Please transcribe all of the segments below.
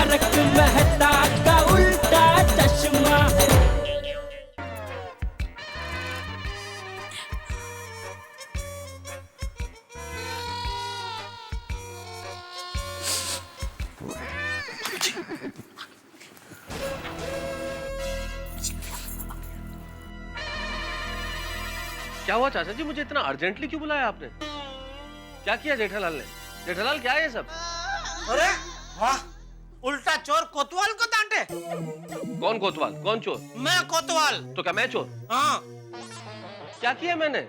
तारक मेहता का उल्टा चश्मा। क्या हुआ चाचा जी, मुझे इतना अर्जेंटली क्यों बुलाया आपने? क्या किया जेठालाल ने? जेठालाल क्या है ये सब? अरे वाह, उल्टा चोर कोतवाल को डांटे। कौन कोतवाल, कौन चोर? मैं कोतवाल। तो क्या मैं चोर? हाँ। क्या किया मैंने?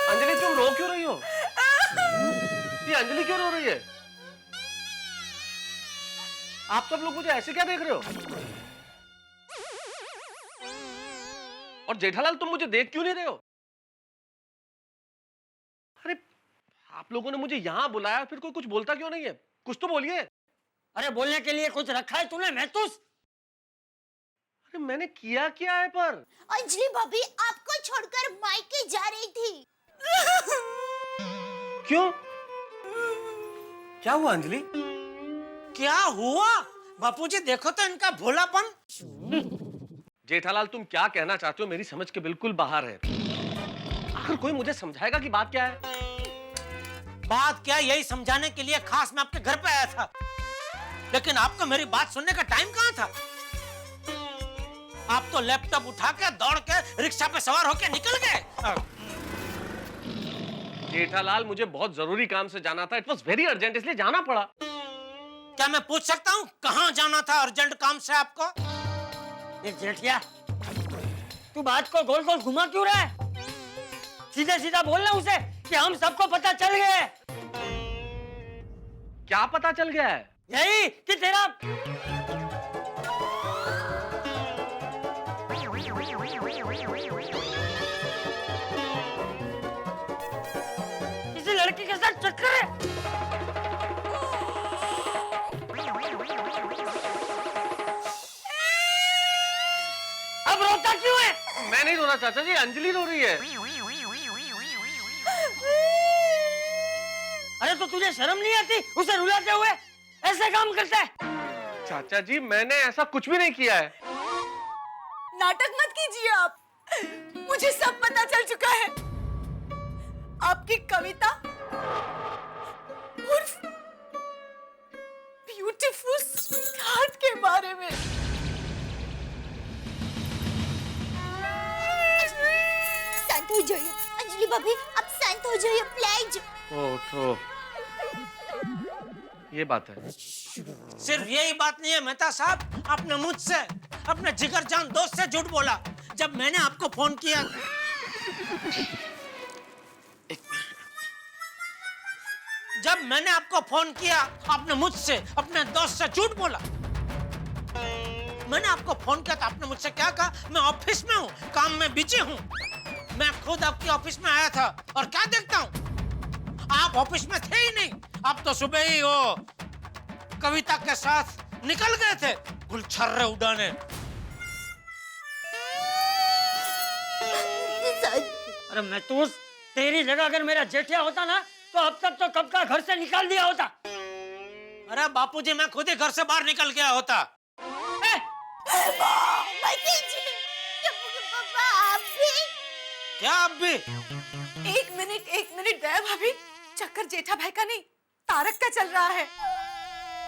अंजलि तुम रो क्यों रही हो? ये अंजलि क्यों रो रही है? आप सब लोग मुझे ऐसे क्या देख रहे हो? और जेठालाल तुम मुझे देख क्यों नहीं रहे हो? अरे आप लोगों ने मुझे यहां बुलाया, फिर कोई कुछ बोलता क्यों नहीं है? कुछ तो बोलिए। अरे बोलने के लिए कुछ रखा है तूने महतूस? अरे मैंने किया क्या है पर? अंजलि भाभी आपको छोड़कर मायके जा रही थी। क्यों? क्या हुआ अंजलि? क्या हुआ? बापूजी देखो तो इनका भोलापन। जेठालाल तुम क्या कहना चाहते हो मेरी समझ के बिल्कुल बाहर है। आखिर कोई मुझे समझाएगा कि बात क्या है? बात क्या, यही समझाने के लिए खास मैं आपके घर पे आया था, लेकिन आपको मेरी बात सुनने का टाइम कहाँ था? आप तो लैपटॉप उठा के दौड़ के रिक्शा पे सवार होके निकल गए। जेठालाल मुझे बहुत जरूरी काम से जाना था, इट वॉज वेरी अर्जेंट, इसलिए जाना पड़ा। क्या मैं पूछ सकता हूँ कहाँ जाना था अर्जेंट काम से आपको? ये जेठिया, तू बात को गोल गोल घुमा क्यों रहा है? सीधे सीधा बोलना उसे कि हम सबको पता चल गया है। क्या पता चल गया है? यही कि तेरा किसी लड़की के साथ चक्कर है। अब रोता क्यों है? मैं नहीं रो रहा चाचा जी, अंजलि रो रही है। अरे तो तुझे शर्म नहीं आती उसे रुलाते हुए? ऐसे काम करता है? चाचा जी मैंने ऐसा कुछ भी नहीं किया है। नाटक मत कीजिए आप, मुझे सब पता चल चुका है। आपकी कविता उर्फ ब्यूटीफुल स्वीटहार्ट के बारे में। शांत हो जाइए अंजलि भाभी, आप शांत हो जाइए प्लीज। तो ये बात है। सिर्फ यही बात नहीं है मेहता साहब, आपने मुझसे, अपने जिगरजान दोस्त से झूठ बोला। जब मैंने आपको फोन किया, आपने मुझसे, अपने दोस्त से झूठ बोला। मैंने आपको फोन किया तो आपने मुझसे क्या कहा? मैं ऑफिस में हूँ, काम में बिजी हूँ। मैं खुद आपके ऑफिस में आया था और क्या देखता हूँ, आप ऑफिस में थे ही नहीं। आप तो सुबह ही वो कविता के साथ निकल गए थे गुलछर्रे उड़ाने। अरे महतूस, तेरी जगह अगर मेरा जेठिया होता ना तो अब तक तो कब का घर से निकाल दिया होता। अरे बापूजी मैं खुद ही घर से बाहर निकल गया होता। क्या आप भी? एक मिनट दया भाभी, चक्कर जेठा भाई का नहीं तारक का चल रहा है।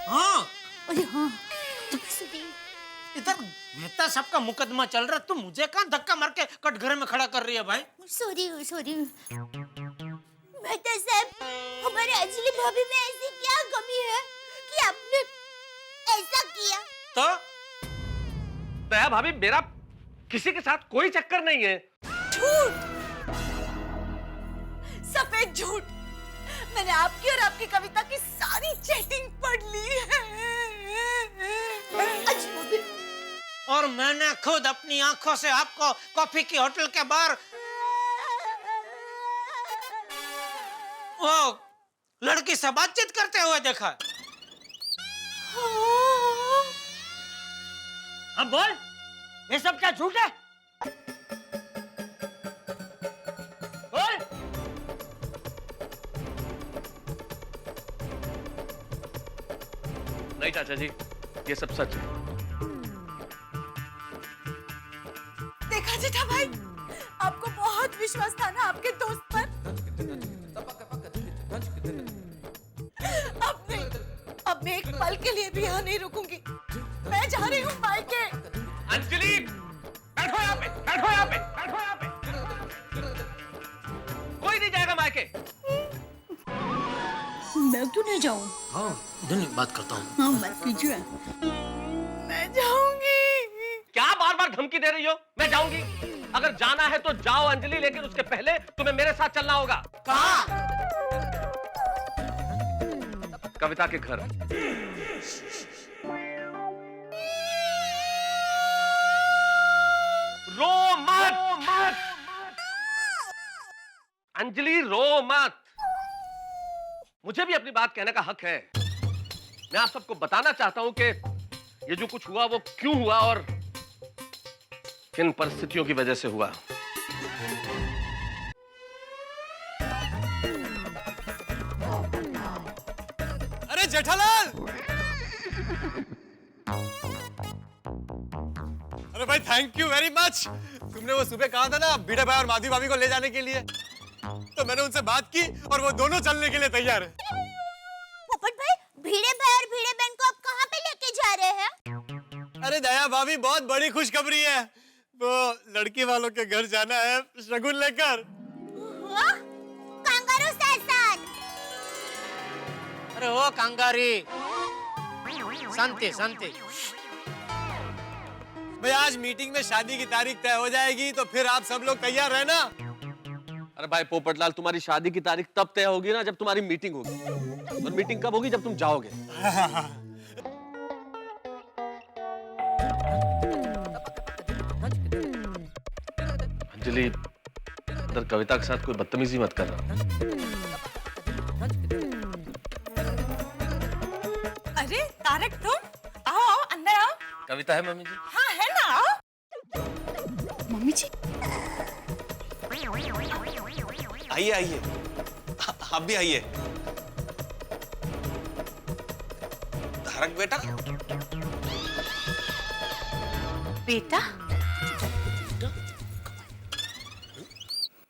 हाँ, अरे हाँ, इधर मेहता साहब का मुकदमा चल रहा, तुम मुझे कहाँ धक्का मार के कटघरे में खड़ा कर रही है भाई? सॉरी मेहता साहब, हमारे अंजलि भाभी में ऐसी क्या कमी है कि आपने ऐसा किया? तो दया भाभी मेरा किसी के साथ कोई चक्कर नहीं है। झूठ, सफेद झूठ। मैंने आपकी और आपकी कविता की सारी चैटिंग पढ़ ली है। और मैंने खुद अपनी आंखों से आपको कॉफी की होटल के बाहर वो लड़की से बातचीत करते हुए देखा। अब बोल, ये सब क्या झूठ है? नहीं चाचा जी, ये सब सच है। देखा जेठा भाई, आपको बहुत विश्वास था ना आपके दोस्त पर। अब नहीं, अब मैं एक पल के लिए भी यहाँ नहीं रुकूंगी। मैं जा रही हूँ मायके। अंजलि, बैठो यहाँ पे, बैठो यहाँ पे, बैठो यहाँ पे। कोई नहीं जाएगा मायके। मैं क्यों नहीं जाऊँ? हाँ, नहीं बात करता हूँ। हाँ, मत कीजिए। मैं जाऊंगी। क्या बार बार धमकी दे रही हो? मैं जाऊंगी। अगर जाना है तो जाओ अंजलि, लेकिन उसके पहले तुम्हें मेरे साथ चलना होगा। कहाँ? कविता के घर। रो मत। अंजलि रो मत। मुझे भी अपनी बात कहने का हक है। मैं आप सबको बताना चाहता हूं कि ये जो कुछ हुआ वो क्यों हुआ और किन परिस्थितियों की वजह से हुआ। अरे जेठालाल! अरे भाई थैंक यू वेरी मच। तुमने वो सुबह कहा था ना भिड़े भाई और माधवी भाभी को ले जाने के लिए, तो मैंने उनसे बात की और वो दोनों चलने के लिए तैयार है। पोपट भाई, भिड़े भाई और भिड़े बहन को आप कहाँ पे लेके जा रहे हैं? अरे दया भाभी, बहुत बड़ी खुशखबरी है। वो लड़की वालों के घर जाना है शगुन लेकर। कांगारू सासन। अरे ओ कांगारी, शांति। भाई आज मीटिंग में शादी की तारीख तय हो जाएगी, तो फिर आप सब लोग तैयार रहना। अरे भाई पोपटलाल, तुम्हारी शादी की तारीख तब तय होगी ना जब तुम्हारी मीटिंग होगी। और मीटिंग कब होगी? जब तुम जाओगे। अंजलि, इधर कविता के साथ कोई बदतमीजी मत करना। अरे तारक, तुम आओ अंदर आओ। कविता है मम्मी जी? हाँ है ना, आओ। मम्मी जी, आइए आप भी आइए। तारक बेटा। बेटा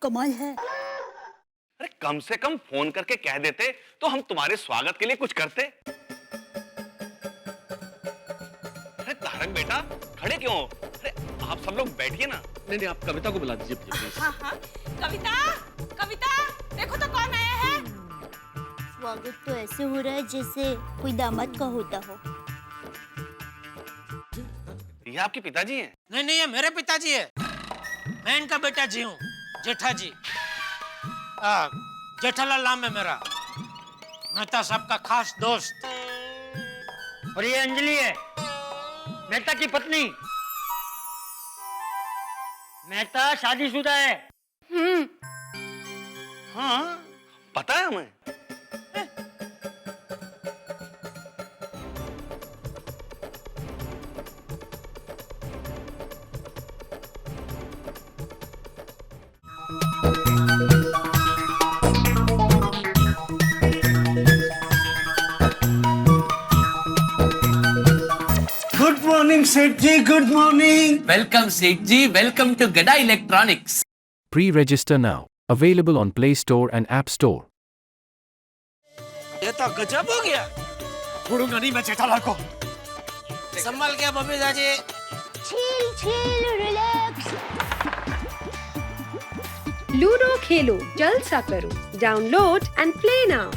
कमाल है। अरे कम से कम फोन करके कह देते तो हम तुम्हारे स्वागत के लिए कुछ करते। अरे तारक बेटा, खड़े क्यों हो? अरे आप सब लोग बैठिए ना। नहीं, आप कविता को बुला दीजिए प्लीज। हाँ, कविता देखो तो कौन आया है। स्वागत तो ऐसे हो रहा है जैसे कोई दामाद का होता हो। ये आपके पिताजी हैं? नहीं, ये मेरे पिताजी है। मैं इनका बेटा जी हूँ, जेठा जी। जेठालाल नाम है मेरा। मेहता साहब का खास दोस्त। और ये अंजलि है, मेहता की पत्नी। मेहता शादीशुदा है। हाँ, पता है हमें। गुड मॉर्निंग सेठ जी, गुड मॉर्निंग। वेलकम सेठ जी, वेलकम टू गड़ा electronics. Pre-register now. Available on Play Store and App Store. ये तो गजब हो गया। छोड़ूंगा नहीं मैं जेठालाल को। संभल के Babita ji. chill, relax. Ludo खेलो, जलसा करो, डाउनलोड एंड प्ले नाउ।